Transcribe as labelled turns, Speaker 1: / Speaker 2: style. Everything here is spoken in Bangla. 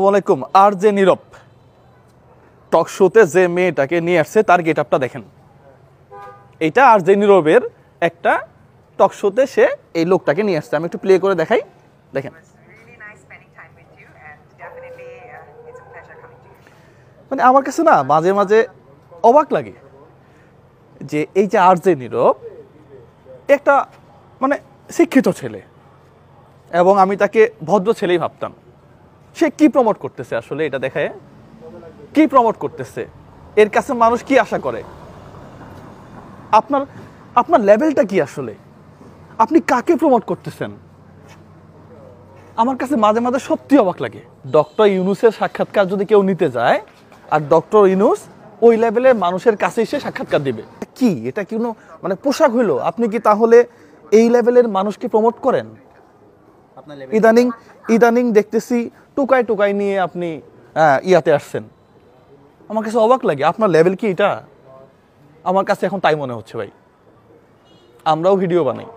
Speaker 1: আসসালামাইকুম। আর যে নীরব টক শোতে যে মেয়েটাকে নিয়ে আসছে তার গেট আপটা দেখেন। এটা আর যে নীরবের একটা টক শোতে সে এই লোকটাকে নিয়ে আসছে। আমি একটু প্লে করে দেখাই, দেখেন। মানে আমার কাছে না মাঝে মাঝে অবাক লাগে যে এই যে আর যে নীরব একটা মানে শিক্ষিত ছেলে, এবং আমি তাকে ভদ্র ছেলেই ভাবতাম। সে কি প্রমোট করতেছে আসলে, এটা দেখায় কি প্রমোট করতেছে, এর কাছে মানুষ কি আশা করে, আপনার আপনার লেভেলটা কি আসলে, আপনি কাকে প্রমোট করতেছেন? আমার কাছে মাঝে মাঝে সত্যি অবাক লাগে। ডক্টর ইউনূসের সাক্ষাৎকার যদি কেউ নিতে যায়, আর ডক্টর ইউনূস ওই লেভেলের মানুষের কাছে এসে সাক্ষাৎকার দিবে, কি এটা কি কোনো মানে পোশাক হইলো? আপনি কি তাহলে এই লেভেলের মানুষকে প্রমোট করেন? ইদানিং ইদানিং দেখতেছি টুকাই টুকাই নিয়ে আপনি ইয়াতে আসছেন। আমার কাছে অবাক লাগে, আপনার লেভেল কি এটা? আমার কাছে এখন তাই মনে হচ্ছে ভাই। আমরাও ভিডিও বানাই।